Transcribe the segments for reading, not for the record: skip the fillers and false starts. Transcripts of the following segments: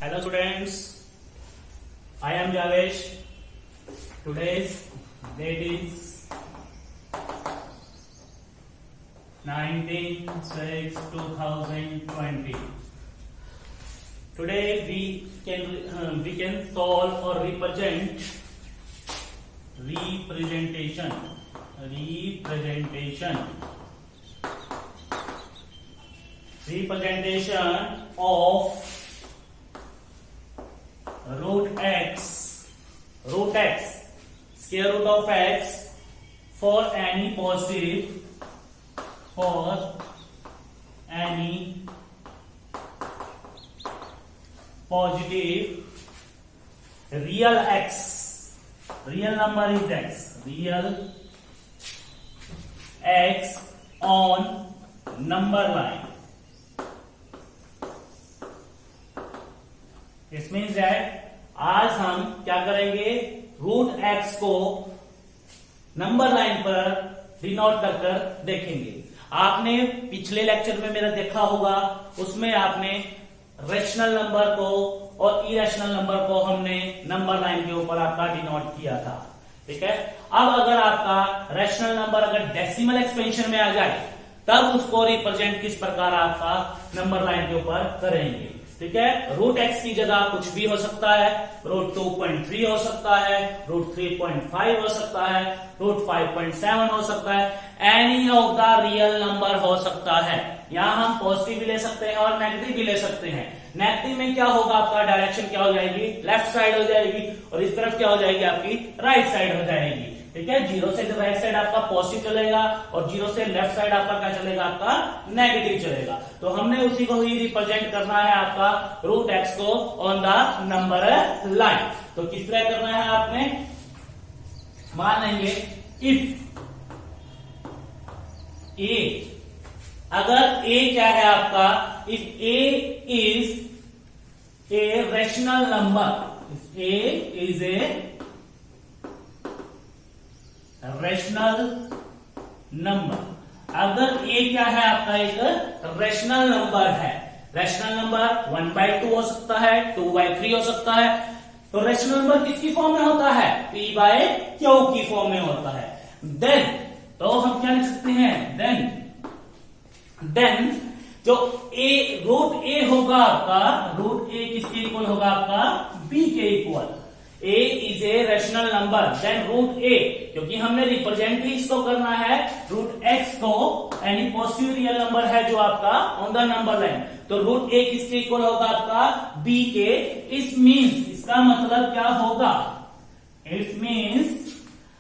Hello students, I am Javesh. Today's date is 19/6/2020. Today we can solve or representation of root x, square root of x for any positive real x, real number is x, real x on number line. This means that आज हम क्या करेंगे, root x को number line पर denote कर देखेंगे। आपने पिछले लेक्चर में मेरा देखा होगा, उसमें आपने रेशनल नंबर को और इरेशनल नंबर को हमने नंबर लाइन के ऊपर आपका डिनोट किया था। ठीक है, अब अगर आपका रेशनल नंबर अगर डेसिमल एक्सपेंशन में आ जाए तब उसको रिप्रेजेंट किस प्रकार आपका नंबर लाइन के ऊपर करेंगे। ठीक है, रूट एक्स की जगह कुछ भी हो सकता है, रूट 2.3 हो सकता है, रूट 3.5 हो सकता है, रूट 5.7 हो सकता है, any of the real number हो सकता है। यहां हम पॉजिटिव भी ले सकते हैं और नेगेटिव भी ले सकते हैं। नेगेटिव में क्या होगा, आपका डायरेक्शन क्या हो जाएगी, लेफ्ट साइड हो जाएगी, और इस तरफ क्या हो जाएगी, आपकी राइट साइड हो जाएगी। ठीक है, जीरो से राइट साइड आपका पॉजिटिव चलेगा और जीरो से लेफ्ट साइड आपका क्या चलेगा, आपका नेगेटिव चलेगा। तो हमने उसी को ही रिप्रेजेंट करना है आपका रूट एक्स को ऑन द नंबर लाइन। तो किस तरह करना है, आपने मान लेंगे इफ ए, अगर ए क्या है आपका, if A is a rational number, A is a rational number, अगर ए क्या है आपका एक रेशनल नंबर है, रेशनल नंबर 1/2 हो सकता है, 2/3 हो सकता है। तो रेशनल नंबर किसकी फॉर्म में होता है, p/q की फॉर्म में होता है। देन तो हम क्या लिख सकते हैं, देन जो ए रूट ए होगा आपका, रूट ए किसके इक्वल होगा, आपका बी के equal. A is a rational number, then root A, क्योंकि हमने रिप्रेजेंट ही इसको करना है रूट एक्स को, यानी पॉजिटिव रियल नंबर है जो आपका ऑन द नंबर लाइन। तो रूट ए किसके इक्वल होगा, आपका बी के। इस मीन्स, इसका मतलब क्या होगा, इट मीन्स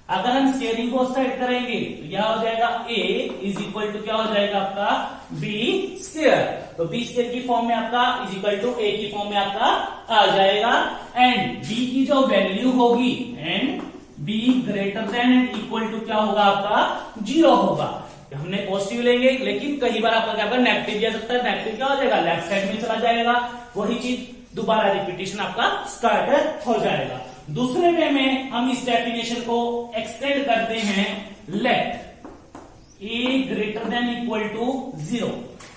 अगर हम स्केलिंग को साइड करेंगे तो क्या हो जाएगा, a इज इक्वल टू क्या हो जाएगा, आपका b स्क्वायर। तो b स्क्वायर की फॉर्म में आपका इज इक्वल टू a की फॉर्म में आपका आ जाएगा। एंड b की जो वैल्यू होगी, and b greater than and equal to क्या होगा, आपका 0 होगा। हमने पॉजिटिव लेंगे, लेकिन कई बार आपका क्या होगा, नेगेटिव भी आ सकता है। नेगेटिव क्या हो जाएगा, लेफ्ट साइड में चला जाएगा। वही चीज दोबारा रिपीटेशन आपका स्टार्ट हो जाएगा। दूसरे वे में हम इस डेफिनेशन को एक्सटेंड करते हैं, let A greater than equal to 0।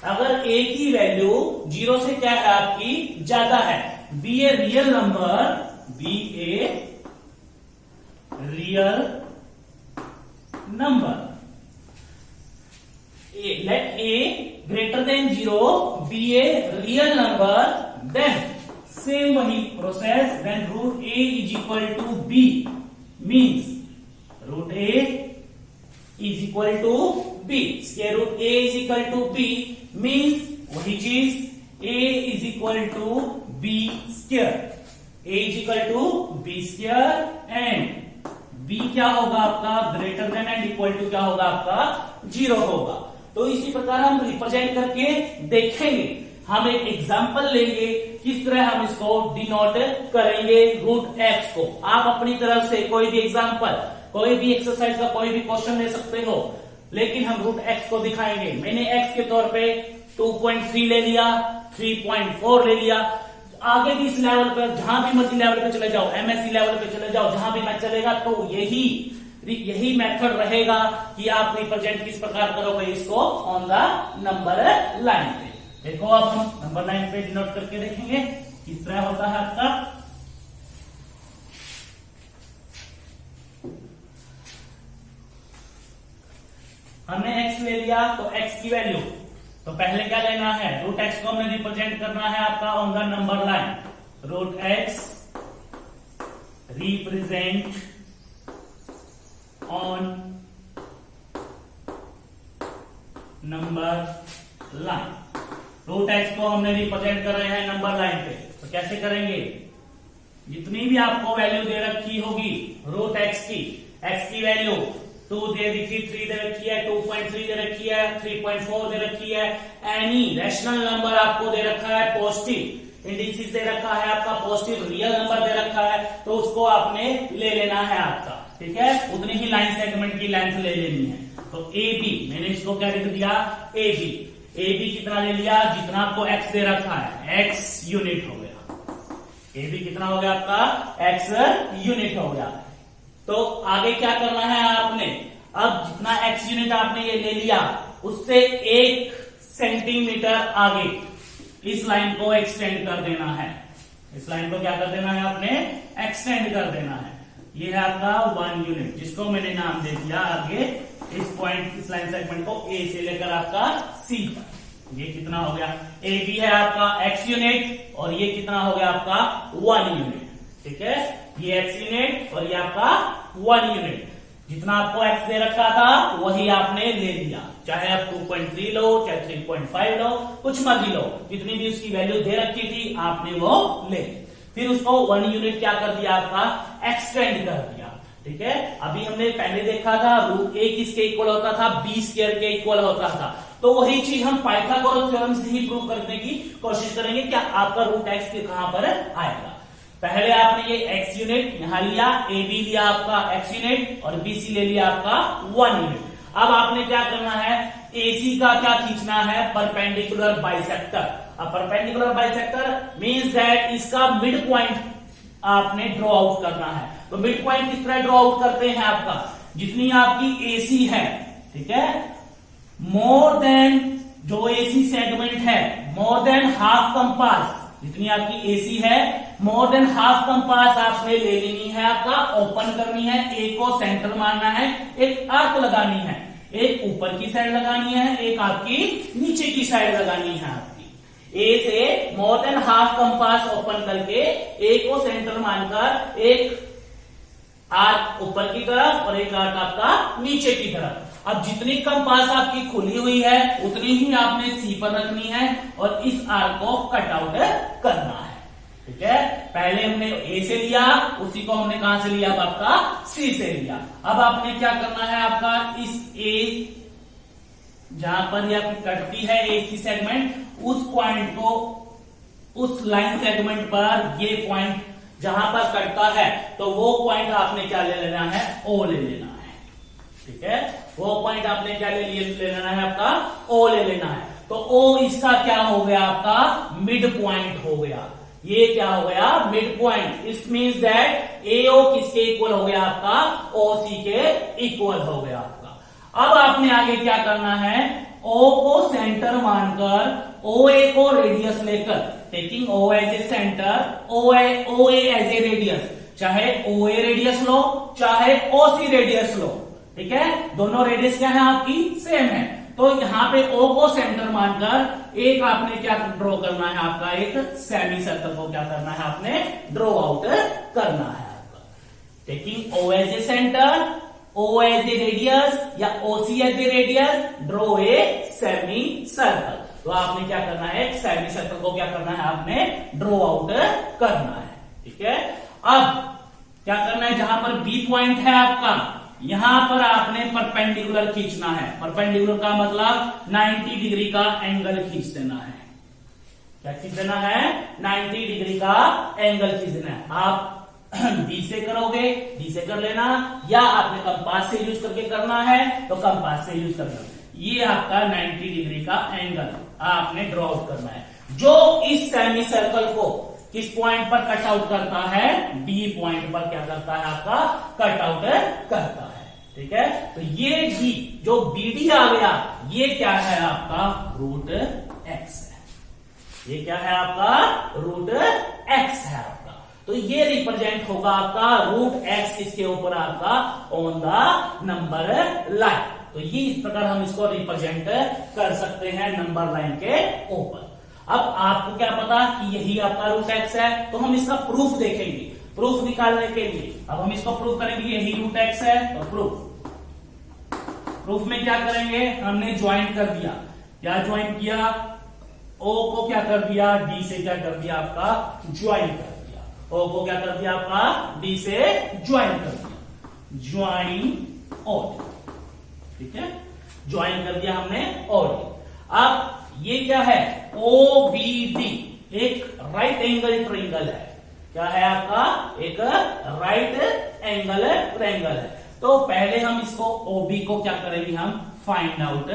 अगर ए की वैल्यू 0 से क्या है, आपकी ज्यादा है, B a real number, B a real number, let A greater than 0 B a real number, then same वही process, then root A is equal to B, means root A is equal to B, square root A is equal to B, means वही चीज A is equal to B square, A is equal to B square, and B क्या होगा आपका, greater than and equal to क्या होगा, आपका 0 होगा। तो इसी प्रकार हम रिप्रेजेंट करके देखेंगे। हम एक एग्जाम्पल लेंगे किस तरह हम इसको डिनोट करेंगे रूट एक्स को। आप अपनी तरफ से कोई भी एग्जाम्पल, कोई भी एक्सरसाइज का कोई भी क्वेश्चन ले सकते हो, लेकिन हम रूट एक्स को दिखाएंगे। मैंने एक्स के तौर पे 2.3 ले लिया, 3.4 ले लिया। आगे भी इस लेवल पर, जहां भी मर्जी लेवल पे चले जाओ, एमएससी लेवल पे चले जाओ, जहां भी मैथ चलेगा, तो यही मेथड रहेगा कि आप रिप्रेजेंट किस प्रकार करोगे इसको ऑन द नंबर लाइन पे। देखो अब हम नंबर लाइन पे डिनोट करके देखेंगे। किस तरह होता है आपका, हमने x ले लिया तो x की वैल्यू, तो पहले क्या लेना है, रूट x को हमने रिप्रेजेंट करना है आपका on the number line, root x represent on number line. Root x को हमने रिप्रेजेंट कर रहे हैं नंबर लाइन पे, तो कैसे करेंगे, जितनी भी आपको वैल्यू दे रखी होगी रूट x की वैल्यू 2 दे रखी, 3 दे रखी है, 2.3 दे रखी है, 3.4 दे रखी है, एनी रैशनल नंबर आपको दे रखा है, पॉजिटिव इंडिसेस दे रखा है आपका, पॉजिटिव रियल नंबर दे रखा है, तो उसको आपने ले लेना है आपका, ठीक है, उतनी ही लाइन सेगमेंट की लेंथ ले लेनी है। तो ए बी, मैंने इसको क्या लिख दिया, ए बी कितना ले लिया, जितना आपको एक्स दे रखा है, एक्स यूनिट हो गया, ए बी कितना हो गया आपका, एक्स यूनिट हो गया। तो आगे क्या करना है आपने, अब जितना एक्स यूनिट आपने ये ले लिया, उससे 1 सेंटीमीटर आगे इस लाइन को एक्सटेंड कर देना है, इस लाइन को क्या कर देना है आपने, एक्सटेंड कर देना है। ये है आपका 1 यूनिट, जिसको मैंने नाम दे दिया आगे इस पॉइंट, इस लाइन सेगमेंट को ए से लेकर आपका सी पर। ये कितना हो गया, ए बी है आपका एक्स यूनिट, और ये कितना हो गया आपका 1 यूनिट, ठीक है, ये एक्स यूनिट और ये आपका 1 यूनिट। जितना आपको एक्स दे रखा था वही आपने ले लिया, चाहे आप 2.3 लो, चाहे 3.5 लो, कुछ मर्जी लो, जितनी भी उसकी वैल्यू दे रखी थी आपने वो ले, फिर उसको 1 यूनिट क्या कर दिया आपका, एक्सटेंड कर दिया, ठीक है। अभी हमने पहले देखा था रूट ए किसके इक्वल होता था, बी स्क्वायर के इक्वल होता था, तो वही चीज हम पाइथागोरस थ्योरम से ही प्रूव करने की कोशिश करेंगे, क्या आपका रूट एक्स कहां पर आएगा। पहले आपने ये x यूनिट यहां लिया, ए बी लिया आपका x यूनिट और बी सी ले लिया आपका 1 यूनिट। अब आपने क्या करना है, AC का क्या खींचना है, परपेंडिकुलर बाइसेक्टर। अब परपेंडिकुलर बाइसेक्टर मींस दैट इसका मिड पॉइंट आपने ड्रॉ आउट करना है। तो मिड पॉइंट किस तरह ड्रॉ आउट करते हैं, आपका जितनी आपकी AC है, ठीक है, मोर देन जो AC सेगमेंट है, मोर देन हाफ कंपास, जितनी आपकी AC है मोर देन हाफ कंपास आपने ले लेनी है, आपका ओपन करनी है, ए को सेंटर मानना है, एक आर्क लगानी है, एक ऊपर की साइड लगानी है, एक आपकी नीचे की साइड लगानी है आपकी। ए से more than half compass open करके ए को सेंटर मानकर एक आर्क ऊपर की तरफ और एक आर्क आपका नीचे की तरफ। अब जितनी कंपास आपकी खुली हुई है उतनी ही आपने सी पर रखनी है और इस आर्क को कट आउट करना है, ठीक है। पहले हमने ए से लिया, उसी को हमने कहां से लिया, अब आपका सी से लिया। अब आपने क्या करना है, आपका इस ए जहां पर ये आपकी कटती है एसी सेगमेंट, उस पॉइंट को, उस लाइन सेगमेंट पर ये पॉइंट जहां पर कटता है, तो वो पॉइंट आपने क्या ले लेना है, ओ ले लेना है, ठीक है। वो पॉइंट आपने क्या ले लेना है, आपका ओ ले लेना है। तो ओ इसका क्या हो गया, आपका मिड पॉइंट हो गया। ये क्या हो गया, mid point. It means that AO किसके इक्वल हो गया, आपका ओसी के इक्वल हो गया आपका। अब आपने आगे क्या करना है, ओ को सेंटर मानकर ओए को रेडियस लेकर, taking O as a center, OA as a radius, चाहे ओए रेडियस लो चाहे ओसी रेडियस लो, ठीक है, दोनों रेडियस क्या है आपकी, सेम है। तो यहां पे ओ को सेंटर मानकर एक आपने क्या ड्रॉ करना है, आपका एक सेमी सर्कल को क्या करना है, आपने ड्रॉ आउट करना है आपका। Taking O as a centre, O as a radius या OC as a radius, draw a semi circle. तो आपने क्या करना है, एक सेमी सर्कल को क्या करना है, आपने ड्रॉ आउट करना है, ठीक है। अब क्या करना है, जहां पर बी पॉइंट है आपका, यहां पर आपने परपेंडिकुलर खींचना है। परपेंडिकुलर का मतलब 90 डिग्री का एंगल खींच देना है। क्या खींच देना है, 90 डिग्री का एंगल खींच देना है। आप डी से करोगे, डी से कर लेना, या आपने कंपास से यूज करके करना है तो कंपास से यूज करना। ये आपका 90 डिग्री का एंगल आपने ड्रॉ आउट करना है, जो इस सेमी सर्कल को किस पॉइंट पर कट आउट करता है, बी पॉइंट पर क्या करता है, आपका कट आउट करता है, ठीक है। तो ये बी जो बीडी आ गया, ये क्या है, आपका रूट एक्स है, ये क्या है आपका रूट एक्स है आपका। तो ये रिप्रेजेंट होगा आपका रूट एक्स इसके ऊपर आपका ऑन द नंबर लाइन। तो ये इस प्रकार हम इसको रिप्रेजेंट कर सकते हैं नंबर लाइन के ऊपर। अब आपको क्या पता कि यही आपका रूट एक्स है, तो हम इसका प्रूफ देखेंगे। प्रूफ निकालने के लिए अब हम इसको प्रूफ करेंगे, यही रूट एक्स है तो प्रूफ में क्या करेंगे, हमने ज्वाइन कर दिया। क्या ज्वाइन किया, ओ को क्या कर दिया, डी से क्या कर दिया आपका ज्वाइन कर दिया। ओ को क्या कर दिया आपका डी से ज्वाइन कर दिया, ज्वाइन ओ, ठीक है, ज्वाइन कर दिया हमने ओ डी। अब ये क्या है, ओ बी डी एक राइट एंगल ट्रायंगल है। क्या है आपका, एक राइट एंगल ट्रायंगल है। तो पहले हम इसको ओबी को क्या करेंगे, हम फाइंड आउट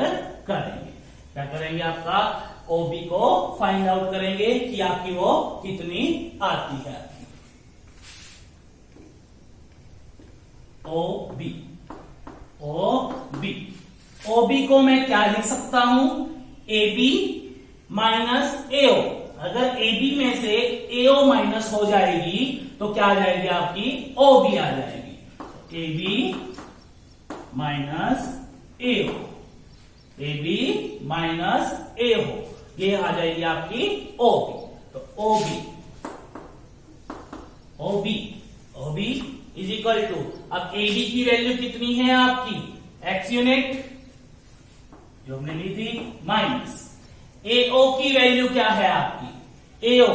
करेंगे। क्या करेंगे, आपका ओबी को फाइंड आउट करेंगे कि आपकी वो कितनी आती है। ओबी ओबी को मैं क्या लिख सकता हूं, ए बी माइनस एओ। अगर ए बी में से एओ माइनस हो जाएगी तो क्या आ जाएगी आपकी ओ बी आ जाएगी। A B minus AO, A B minus AO, ये आ जाएगी आपकी ओ बी। तो O B is equal to, अब ए बी की वैल्यू कितनी है आपकी एक्स यूनिट जो हमने ली थी, माइनस एओ की वैल्यू क्या है आपकी, एओ,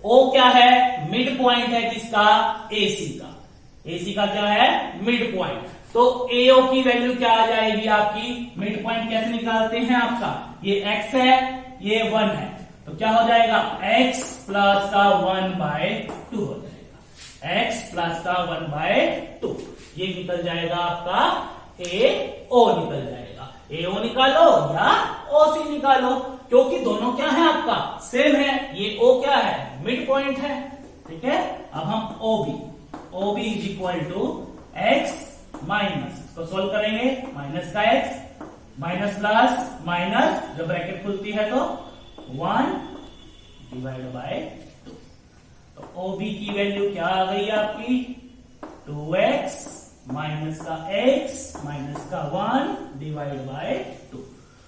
ओ क्या है, मिड पॉइंट है किसका, एसी का। एसी का क्या है, मिड पॉइंट। तो एओ की वैल्यू क्या आ जाएगी आपकी, मिड पॉइंट कैसे निकालते हैं आपका, ये एक्स है, ये 1 है, तो क्या हो जाएगा एक्स प्लस का 1/2 हो जाएगा, एक्स प्लस का 1/2, ये निकल जाएगा आपका एओ निकल जाएगा। एओ निकालो या ओसी निकालो, क्योंकि दोनों क्या है आपका सेम है। ये ओ क्या है, मिड पॉइंट है, ठीक है। अब हम OB is equal to X minus, इसको सोल्व करेंगे, माइनस का एक्स माइनस प्लस माइनस, जब ब्रैकेट खुलती है तो 1/2। तो ओबी की वैल्यू क्या आ गई आपकी 2x माइनस का x माइनस का 1/2।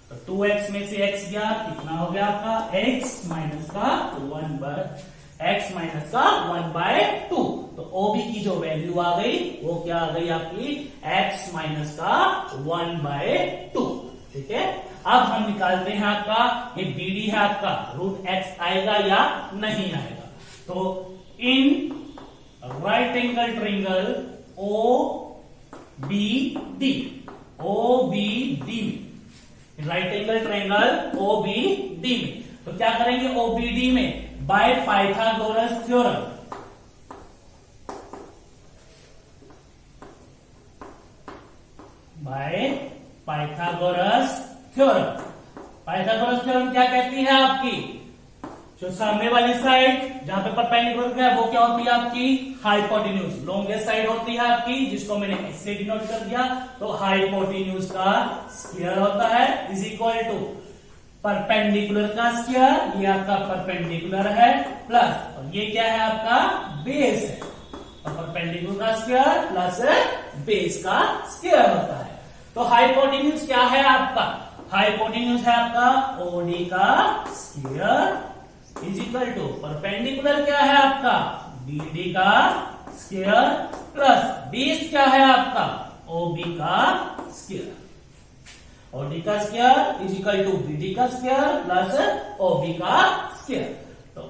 तो 2x में से x गया, कितना हो गया आपका x माइनस का 1/2। तो OB की जो वैल्यू आ गई वो क्या आ गई आपकी x माइनस का 1/2, ठीक है। अब हम निकालते हैं आपका ये BD है आपका रूट x आएगा या नहीं आएगा। तो in right angle triangle OBD में, राइट एंगल ट्रायंगल OBD में, तो क्या करेंगे OBD में by Pythagoras theorem, by Pythagoras theorem. Pythagoras theorem क्या कहती है आपकी, जो सामने वाली साइड जहां पे परपेंडिकुलर है वो क्या होती है आपकी हाइपोटेन्यूज, लॉन्गेस्ट साइड होती है आपकी, जिसको मैंने इससे डिनोट कर दिया। तो हाइपोटेन्यूज का स्क्वायर होता है इज इक्वल टू परपेंडिकुलर का स्क्वायर, ये आपका परपेंडिकुलर है, प्लस और ये क्या है आपका बेस है, और परपेंडिकुलर का स्क्वायर प्लस बेस का स्क्वायर होता है। तो हाइपोटेन्यूज क्या है आपका, हाइपोटेन्यूज है आपका ओडी का square is equal to perpendicular क्या है आपका बीडी का स्क्वायर प्लस बेस क्या है आपका ओबी का स्क्वायर। ओडी का square is equal to BD का स्क्वायर प्लस ओबी का स्क्वायर। तो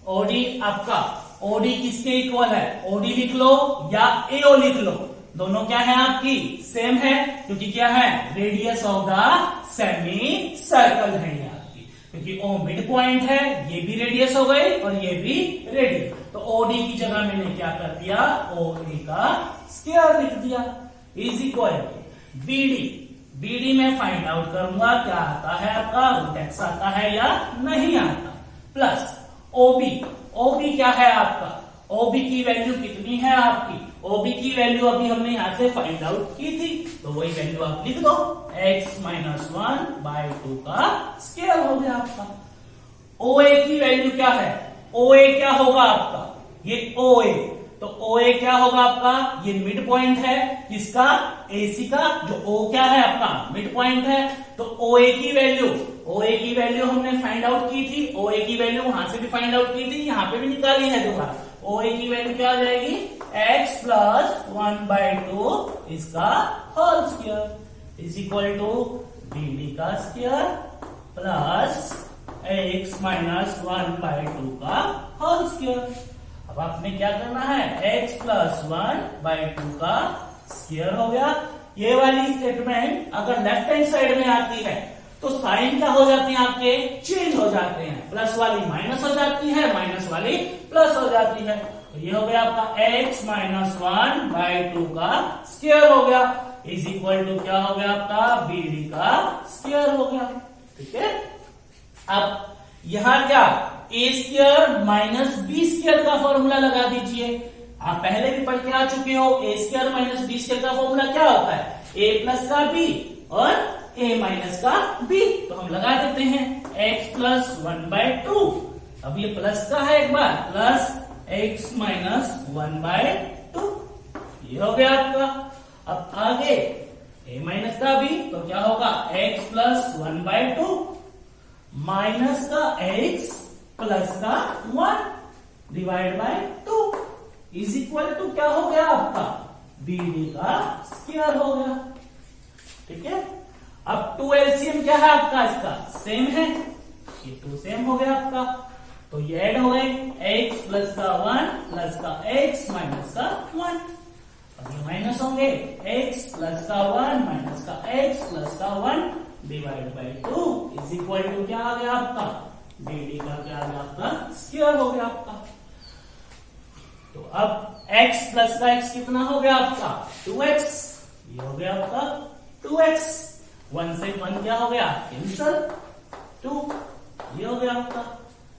ओडी आपका ओडी किसके इक्वल है, ओडी लिख लो या एओ लिख लो, दोनों क्या है आपकी सेम है, क्योंकि क्या है radius of the semi circle है ये आपकी, क्योंकि ओ मिड पॉइंट है, ये भी रेडियस हो गई और ये भी रेडियस। तो ओडी की जगह मैंने क्या कर दिया ओडी का स्क्वायर लिख दिया इज इक्वल टू बीडी में फाइंड आउट करूंगा क्या आता है आपका रूट एक्स आता है या नहीं आता, प्लस ओबी क्या है आपका, ओबी की वैल्यू कितनी है आपकी, ओबी की वैल्यू अभी हमने यहां से फाइंड आउट की थी, तो वही वैल्यू आप लिख दो x माइनस 1/2 का स्क्वायर हो गया आपका। ओ ए की वैल्यू क्या है, ओ ए क्या होगा आपका, ये ओ ए, तो ओ ए क्या होगा आपका, ये मिड पॉइंट है किसका, एसी का, जो ओ क्या है आपका मिड पॉइंट है। तो ओ ए की वैल्यू हमने फाइंड आउट की थी, ओ ए की वैल्यू वहां से भी फाइंड आउट की थी, यहाँ पे भी निकाली है दोबारा। ओ ए की वैल्यू क्या आ जाएगी, x प्लस 1/2 इसका whole square is equal to bd का स्क्वायर प्लस x माइनस 1/2 का होल स्क्वायर। अब आपने क्या करना है, x प्लस 1/2 का स्क्वायर हो गया। ये वाली स्टेटमेंट अगर लेफ्ट हैंड साइड में आती है तो साइन क्या हो जाते हैं आपके, चेंज हो जाते हैं, प्लस वाली माइनस हो जाती है, माइनस वाली प्लस हो जाती है। तो ये हो गया आपका x माइनस 1/2 का स्क्वायर हो गया इज इक्वल टू क्या हो गया आपका, bd का स्क्वायर हो गया। ठीक है, अब यहां क्या, ए स्क्वायर माइनस बी स्क्वायर का फॉर्मूला लगा दीजिए। आप पहले भी पढ़ के आ चुके हो, ए स्क्वायर माइनस बी स्क्वायर का फॉर्मूला क्या होता है, ए प्लस का बी और ए माइनस का बी। तो हम लगा देते हैं x प्लस 1/2, अब ये प्लस का है एक बार, प्लस x माइनस 1/2, ये हो गया आपका। अब आगे a माइनस का बी, तो क्या होगा, x प्लस 1/2 माइनस का x प्लस का 1 divide by 2 is equal to क्या हो गया आपका, bd का स्क्वायर हो गया। ठीक है, अब 2 एलसीएम क्या है आपका, इसका सेम है, ये 2 सेम हो गया आपका, तो ये ऐड हो गए x प्लस का 1 प्लस का x माइनस का 1, अब ये माइनस होंगे x प्लस का 1 माइनस का x प्लस का 1 divide by 2 is equal to क्या आ गया आपका, bd का क्या आ गया आपका, स्क्वायर हो गया आपका। तो अब x प्लस का x कितना हो गया आपका, 2x, ये हो गया आपका 2x, 1 से 1 क्या हो गया, कैंसल, 2, ये हो गया आपका।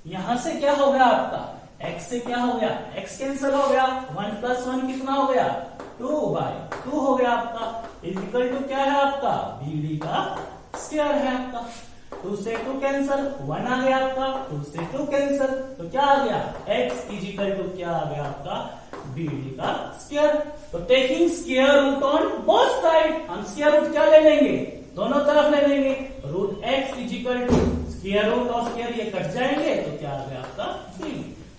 यहां से क्या हो गया आपका, x से क्या हो गया, x कैंसल हो गया, 1 प्लस 1 कितना हो गया, 2/2 हो गया आपका इज इक्वल टू क्या है आपका, bd का स्क्वायर है आपका। 2 से 2 कैंसल, 1 आ गया आपका, 2 से 2 कैंसल, तो क्या आ गया, x इज इक्वल टू क्या आ गया आपका, bd का स्क्वायर। तो taking square root on both side, हम स्क्वायर रूट क्या ले लेंगे, दोनों तरफ ले लेंगे, root x is equal to square root और स्क्वायर ये कट जाएंगे, तो क्या आ गया आपका, b।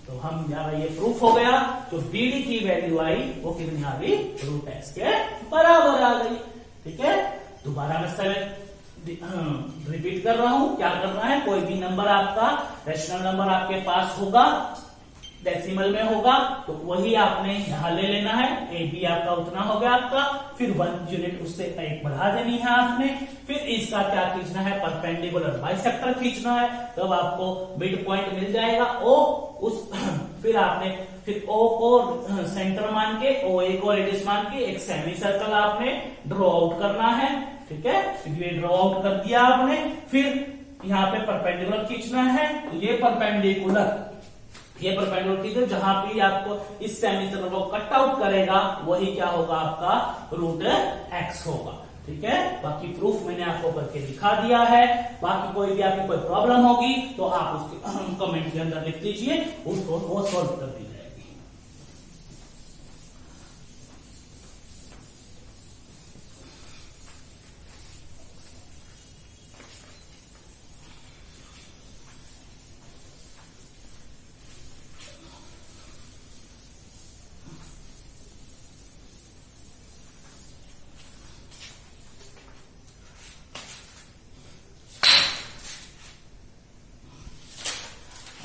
तो हम ये प्रूफ हो गया, जो bd की वैल्यू आई वो कितनी आ गई, रूट x के बराबर आ गई। ठीक है, दोबारा मैं रिपीट कर रहा हूं, क्या करना है, कोई भी नंबर आपका रेशनल नंबर आपके पास होगा, डेसिमल में होगा, तो वही आपने यहां ले लेना है, ए बी आपका उतना हो गया आपका, फिर 1 यूनिट उससे एक बढ़ा देनी है आपने, फिर इसका क्या खींचना है, परपेंडिकुलर बाइसेक्टर खींचना है, तब आपको मिड पॉइंट मिल जाएगा ओ, उस फिर आपने ओ को सेंटर मान के, ओ ए को रेडियस मान के एक सेमी सर्कल आपने ड्रॉ आउट करना है। ठीक है, ये ड्रॉ आउट कर दिया आपने, फिर यहाँ पे परपेंडिकुलर खींचना है, तो ये परपेंडिकुलर कीजिए, जहां भी आपको इस सेमी सर्कल को कट आउट करेगा वही क्या होगा आपका, रूट x होगा। ठीक है, बाकी प्रूफ मैंने आपको करके दिखा दिया है, बाकी कोई भी आपकी कोई प्रॉब्लम होगी तो आप उसके कमेंट के अंदर लिख दीजिए, उसको वो सॉल्व कर दी जाएगी।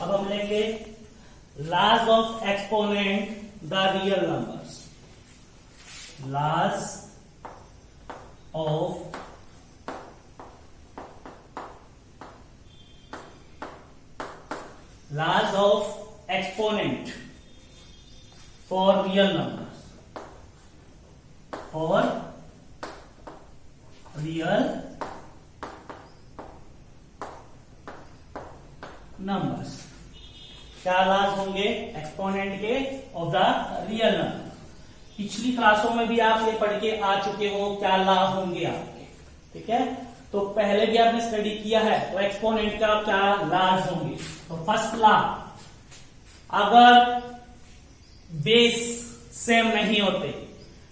अब हम लेंगे laws of exponent the real numbers, laws of exponent for real numbers, for real numbers, क्या लाज होंगे एक्सपोनेंट के ऑफ द रियल नंबर। पिछली क्लासों में भी आप ये पढ़ के आ चुके हो क्या ला होंगे आपके। ठीक है, तो पहले भी आपने स्टडी किया है, तो एक्सपोनेंट का क्या लाज होंगे। तो फर्स्ट लॉ, अगर बेस सेम नहीं होते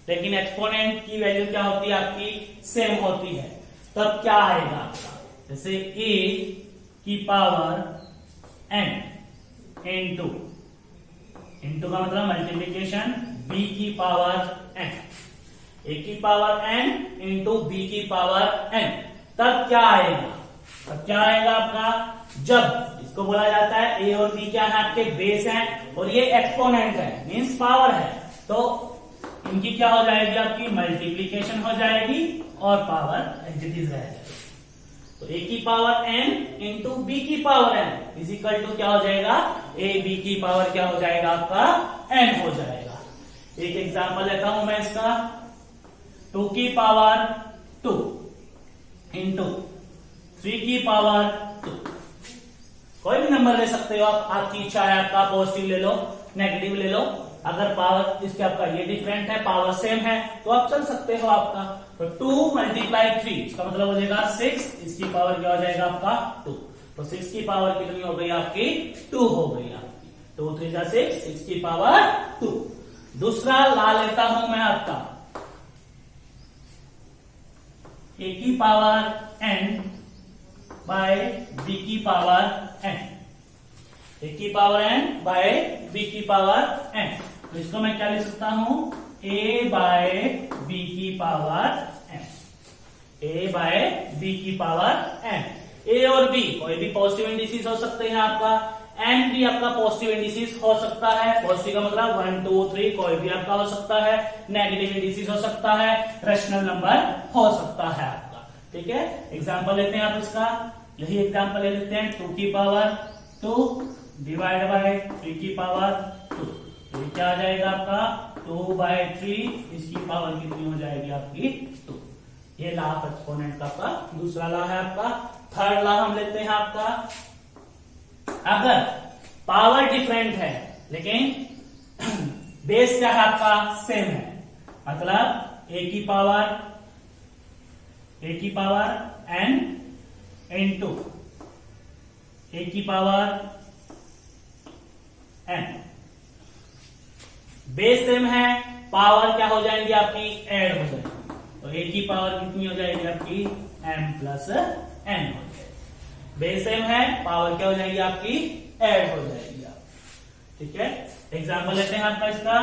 लेकिन एक्सपोनेंट की वैल्यू क्या होती है आपकी, सेम होती है, तब क्या आएगा आपका, जैसे a की पावर n इंटू का मतलब मल्टीप्लीकेशन b की पावर n, a की पावर n इंटू b की पावर n, तब क्या आएगा, तब क्या आएगा आपका, जब इसको बोला जाता है a और b क्या है आपके बेस हैं और ये एक्सपोनेंट है मींस पावर है, तो इनकी क्या हो जाएगी आपकी मल्टीप्लीकेशन हो जाएगी और पावर एज इट इज रह जाएगी। तो a की पावर n इंटू b की पावर n इजिकल टू क्या हो जाएगा, a b की पावर क्या हो जाएगा आपका n हो जाएगा। एक एग्जांपल लेता हूं मैं इसका, 2 की पावर 2 इंटू 3 की पावर 2, कोई भी नंबर ले सकते हो आप, आपकी इच्छा है, आपका पॉजिटिव ले लो नेगेटिव ले लो, अगर पावर इसके आपका ये डिफरेंट है पावर सेम है तो आप चल सकते हो आपका। तो 2 मल्टीप्लाई 3 इसका मतलब हो जाएगा 6, इसकी पावर क्या हो जाएगा आपका 2, तो 6 की पावर कितनी हो गई आपकी 2 हो गई आपकी, 2 3 जा 6 की पावर 2। दूसरा ला लेता हूं मैं आपका, a की पावर n बाय b की पावर n, a की पावर n बाय b की पावर n, तो इसको मैं क्या लिख सकता हूं, a बाय b की power n, a by b की पावर n। a और b कोई भी पॉजिटिव इंडिसेस हो सकते हैं आपका, n भी आपका पॉजिटिव इंडिसेस हो सकता है, पॉजिटिव का मतलब 1 2 3 कोई भी आपका हो सकता है, नेगेटिव इंडिसेस हो सकता है, रैशनल नंबर हो सकता है आपका, ठीक है। एग्जांपल लेते हैं आप इसका, यही एग्जांपल ले लेते हैं, 2 की पावर 2 डिवाइड बाय 3 की पावर 2, ये क्या आ जाएगा आपका 2 बाय 3, इसकी पावर कितनी हो जाएगी आपकी 2। ये लॉ ऑफ एक्सपोनेंट का आपका दूसरा लॉ है आपका। थर्ड लॉ हम लेते हैं आपका, अगर पावर डिफरेंट है लेकिन बेस क्या है आपका सेम है, मतलब a की पावर n इंटू a की पावर n, बेस सेम है, पावर क्या हो जाएंगी आपकी ऐड हो जाएगी, तो a की पावर कितनी हो जाएगी आपकी m प्लस n हो जाएगी, बेस सेम है, पावर क्या हो जाएगी आपकी ऐड हो जाएगी आप, ठीक है। एग्जांपल लेते हैं आपका इसका,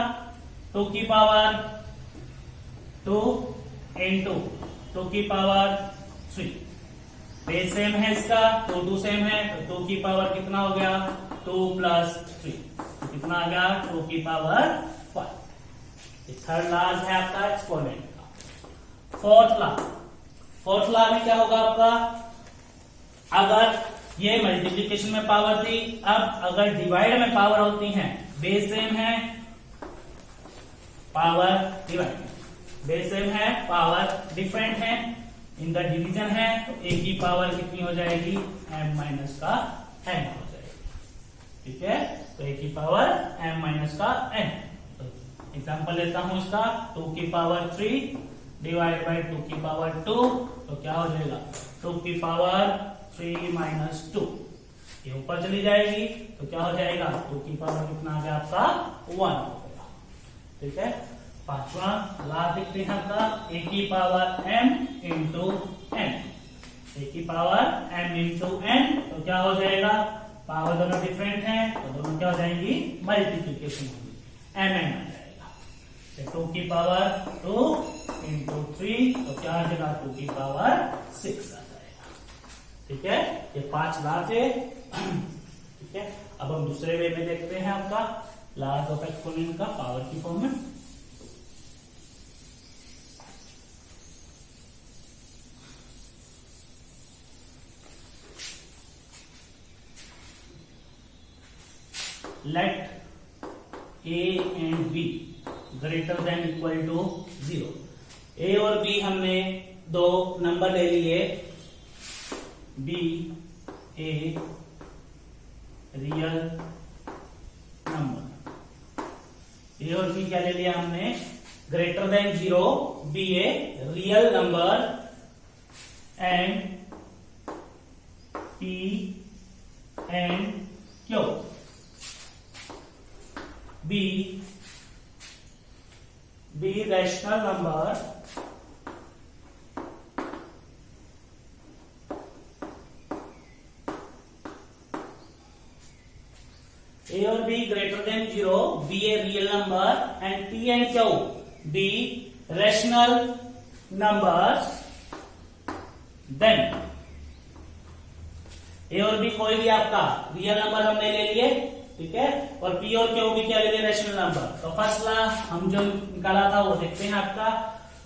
2 की पावर 2 इंटू 2 की पावर 3, बेस सेम है इसका, 2 2 सेम है, तो 2 की पावर कितना हो गया 2 प्लस 3, तो कितना आ गया 2 की पावर 5। थर्ड लॉ है आपका एक्सपोनेंट का। फोर्थ लॉ में क्या होगा आपका, अगर ये मल्टीप्लीकेशन में पावर थी, अब अगर डिवाइड में पावर होती है, बेस सेम है पावर डिवाइड, बेस सेम है पावर डिफरेंट है, इनका डिवीजन है, तो a की पावर कितनी हो जाएगी m माइनस का n हो जाएगी, ठीक है। तो a की पावर m माइनस का n, एग्जांपल लेता हूं इसका, 2 की पावर 3 डिवाइड बाय 2 की पावर 2, तो क्या हो जाएगा 2 की पावर 3 माइनस 2, ये ऊपर चली जाएगी, तो क्या हो जाएगा 2 की पावर कितना आ गया आपका 1 हो गया, ठीक है। पांचवा ला देखते हैं आपका, a की power m into n, a की पावर m इंटू n, तो क्या हो जाएगा, पावर दोनों डिफरेंट है तो दोनों क्या हो जाएंगी मल्टीप्लीकेशन होगी, mn आ जाएगा। 2 की पावर 2 इंटू 3, तो क्या आ जाएगा 2 की पावर 6 आ जाएगा, ठीक है। ये 5 लॉ थे, ठीक है। अब हम दूसरे वे में देखते हैं आपका, लॉज ऑफ एक्सपोनेंट का पावर की फॉर्म में। Let a and b greater than equal to 0, a और b हमने दो नंबर ले लिए, b a real number, a और b क्या ले लिया हमने greater than 0, b a real number and P and Q, B rational number A और B greater than 0, B a real number and P and Q B rational numbers, then A और B कोई भी आपका real number हमने ले लिए, ठीक है, और P और Q भी क्या ले लिए, रैशनल नंबर। तो फर्स्ट ला हम जो निकाला था वो देखते हैं आपका,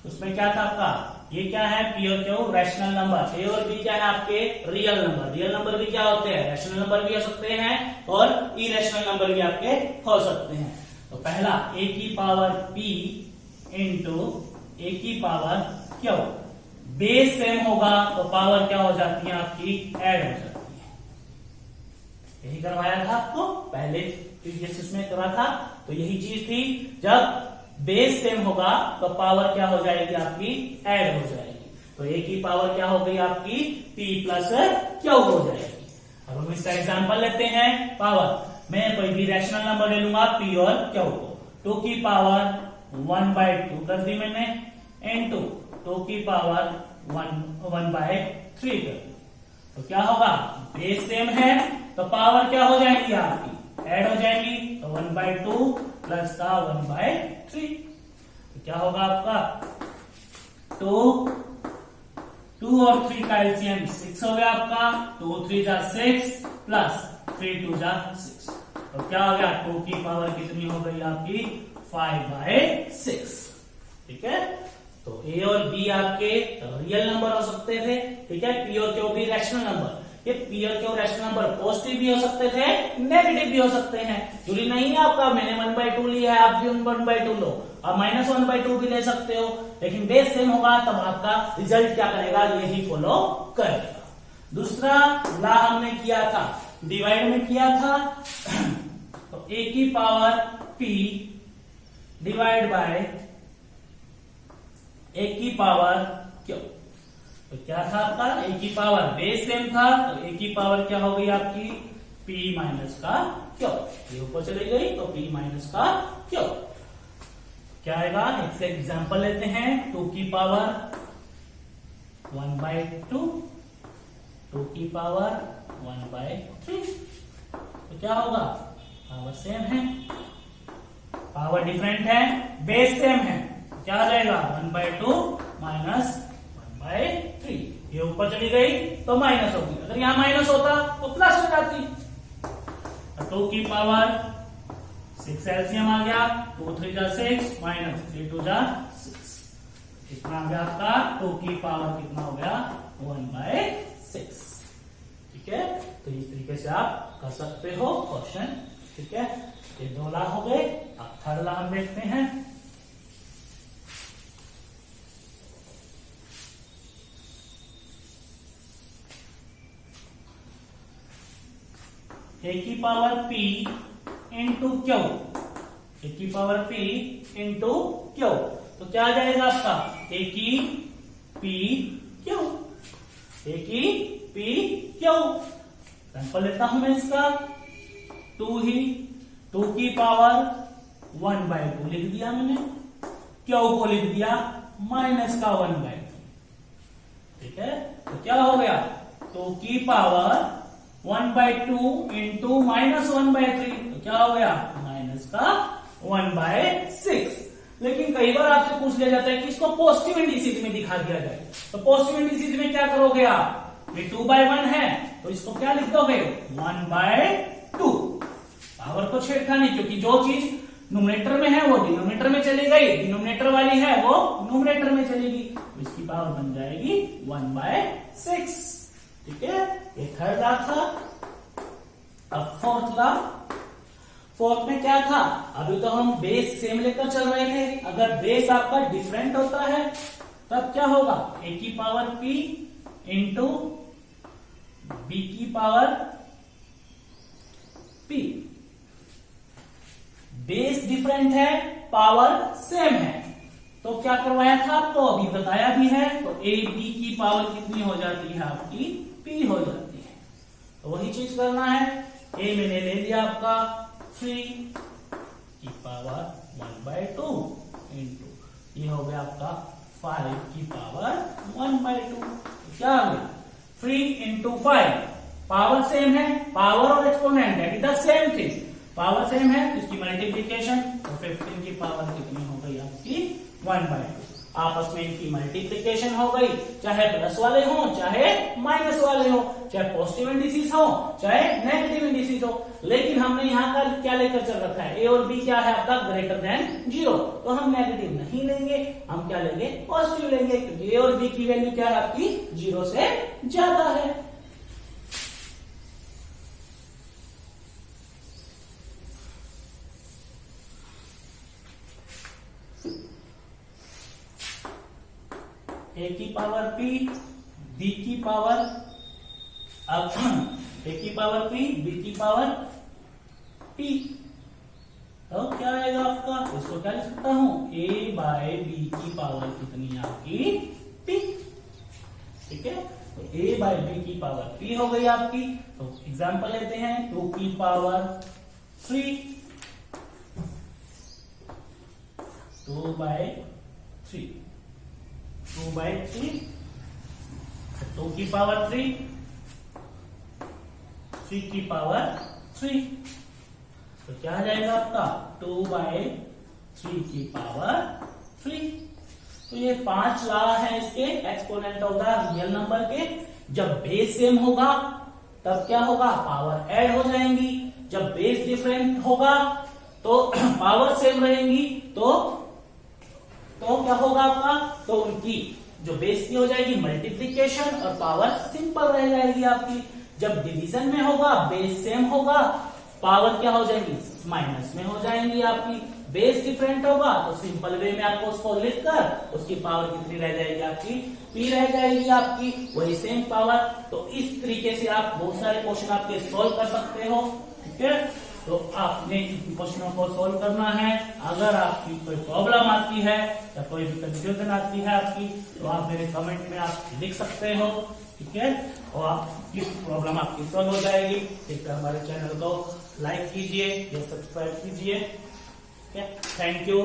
उसमें क्या था आपका, ये क्या है, P और Q रैशनल नंबर, A और B क्या है आपके रियल नंबर। रियल नंबर भी क्या होते हैं, रैशनल नंबर भी हो सकते हैं और इरेशनल नंबर भी आपके हो सकते हैं। तो पहला A की पावर P इंटू A की पावर Q, बेस सेम होगा तो पावर क्या हो जाती है आपकी, ऐड हो जाती है। यही करवाया था आपको पहले प्रीवियस इसमें करा था, तो यही चीज थी, जब बेस सेम होगा तो पावर क्या हो जाएगी आपकी, ऐड हो जाएगी। तो A की पावर क्या हो गई आपकी, P प्लस Q हो जाएगी। अब हम इसका एग्जांपल लेते हैं। पावर मैं कोई भी रैशनल नंबर ले लूंगा P और Q को, 2 की पावर 1/2 कर दी मैंने, इनटू 2 की पावर 1/3 कर दी। तो क्या होगा, बेस सेम है तो पावर क्या हो जाएगी आपकी, ऐड हो जाएगी। तो 1/2 प्लस का 1/3, तो क्या होगा आपका, 2 और 3 का एलसीएम 6 हो गया आपका, 2 3 जा 6 प्लस 3 2 जा 6, तो क्या हो गया, 2 की पावर कितनी हो गई आपकी, 5/6, ठीक है। तो A और B आपके रियल नंबर हो सकते थे, ठीक है, P और Q भी रैशनल नंबर। ये P और Q रैशनल नंबर पॉजिटिव भी हो सकते थे, नेगेटिव भी हो सकते हैं, जरूरी नहीं है आपका मैंने 1/2 लिया है आप भी 1/2 लो, आप -1/2 भी ले सकते हो, लेकिन बेस सेम होगा तब आपका रिजल्ट क्या करेगा, यही फॉलो करेगा। दूसरा ला हमने किया था, डिवाइड में किया था, तो A की power P divide by A की पावर Q, तो क्या था आपका, A की पावर बेस सेम था तो A की पावर क्या हो गई आपकी, P माइनस का Q, ये ऊपर चली गई तो P माइनस का Q क्या आएगा। एक से एग्जांपल लेते हैं, 2 की पावर 1/2, 2 की पावर 1/3, तो क्या होगा, पावर सेम है, पावर डिफरेंट है, बेस सेम है, क्या आ जाएगा 1/2 माइनस 1/3, ये ऊपर चली गई तो माइनस होगी, अगर यहां माइनस होता तो प्लस हो जाती। 2 की पावर 6 एलसीएम आ गया, 2 3 जा 6 माइनस 3 2 जा 6, कितना आ गया आपका, 2 की पावर कितना हो गया, 1/6, ठीक है। तो इस तरीके से आप कर सकते हो क्वेश्चन, ठीक है। ये 2 ला हो गए। अब थर्ड ला हम देखते हैं। A की power P into Q, A की पावर P इंटू Q, तो क्या आ जाएगा आपका, A की P Q, A की P Q। सैंपल लेता हूं मैं इसका, 2 की पावर 1/2 लिख दिया मैंने, Q को लिख दिया माइनस का 1/2, ठीक है। तो क्या हो गया, 2 की पावर 1/2 इंटू माइनस 1/3, तो क्या हो गया, माइनस का 1/6। लेकिन कई बार आपसे पूछ लिया जाता है कि इसको पॉजिटिव इंडिसेज में दिखा दिया जाए, तो पॉजिटिव इंडिसेज में क्या करोगे आप, ये 2/1 है तो इसको क्या लिख दोगे, 1/2। पावर को छेड़खानी, क्योंकि जो चीज न्यूमरेटर में है वो डिनोमिनेटर में चली गई, डिनोमिनेटर वाली है वो न्यूमरेटर में चलेगी, तो इसकी पावर बन जाएगी 1/6, ठीक है। ये थर्ड ला था। अब फोर्थ ला, फोर्थ में क्या था, अभी तो हम बेस सेम लेकर चल रहे थे, अगर बेस आपका डिफरेंट होता है तब क्या होगा, A की पावर P इंटू B की पावर P, बेस डिफरेंट है पावर सेम है, तो क्या करवाया था आपको, अभी बताया भी है। तो ए बी की पावर कितनी हो जाती है आपकी, पी हो जाती है। तो वही चीज करना है। ए मैंने ले लिया आपका 3 की पावर 1/2 इंटू ये हो गया आपका 5 की पावर 1/2। क्या हो गया 3 इंटू 5, पावर सेम है, पावर और exponent that is the same thing, power same है इसकी मल्टीप्लीकेशन। तो 15 की पावर कितनी हो गई आपकी 1/2। आपस में इनकी मल्टीप्लीकेशन हो गई, चाहे प्लस वाले हो चाहे माइनस वाले हो, चाहे पॉजिटिव इंडिसेस हो चाहे नेगेटिव इंडिसेस हो। लेकिन हमने यहाँ का क्या लेकर चल रखा है, ए और बी क्या है आपका ग्रेटर देन 0। तो हम नेगेटिव नहीं लेंगे, हम क्या लेंगे पॉजिटिव लेंगे, क्योंकि ए और बी की वैल्यू क्या है आपकी 0 से ज्यादा है। ए की पावर पी, बी की पावर, अब ए की पावर पी, बी की पावर पी, तो क्या आएगा आपका, इसको क्या लिख सकता हूं, ए बाय बी की पावर कितनी आपकी पी। ठीक है, तो ए बाय बी की पावर पी हो गई आपकी। तो एग्जांपल लेते हैं 2 की पावर 3, 2/3, 2/3, 2 की पावर 3, 3 की पावर 3, तो क्या आ जाएगा आपका 2/3 की पावर 3। तो ये 5 लॉ है इसके exponent of the real number के। जब बेस सेम होगा तब क्या होगा, पावर ऐड हो जाएंगी। जब बेस डिफरेंट होगा तो पावर सेम रहेंगी, तो क्या होगा आपका, तो उनकी जो बेस की हो जाएगी मल्टीप्लीकेशन और पावर सिंपल रह जाएगी आपकी। जब डिवीजन में होगा बेस सेम होगा, पावर क्या हो जाएगी माइनस में हो जाएंगी आपकी। बेस डिफरेंट होगा तो सिंपल वे में आपको उसको लिखकर उसकी पावर कितनी रह जाएगी आपकी पी रह जाएगी आपकी, वही सेम पावर। तो इस तरीके से आप बहुत सारे क्वेश्चन आपके सोल्व कर सकते हो। ठीक है, तो आपने इन क्वेश्चनों को सोल्व करना है। अगर आपकी कोई प्रॉब्लम आती है या कोई भी कंफ्यूजन आती है आपकी, तो आप मेरे कमेंट में आप लिख सकते हो। ठीक है, और आपकी प्रॉब्लम आपकी सोल्व हो जाएगी। ठीक है, हमारे चैनल को लाइक कीजिए या सब्सक्राइब कीजिए। Thank you.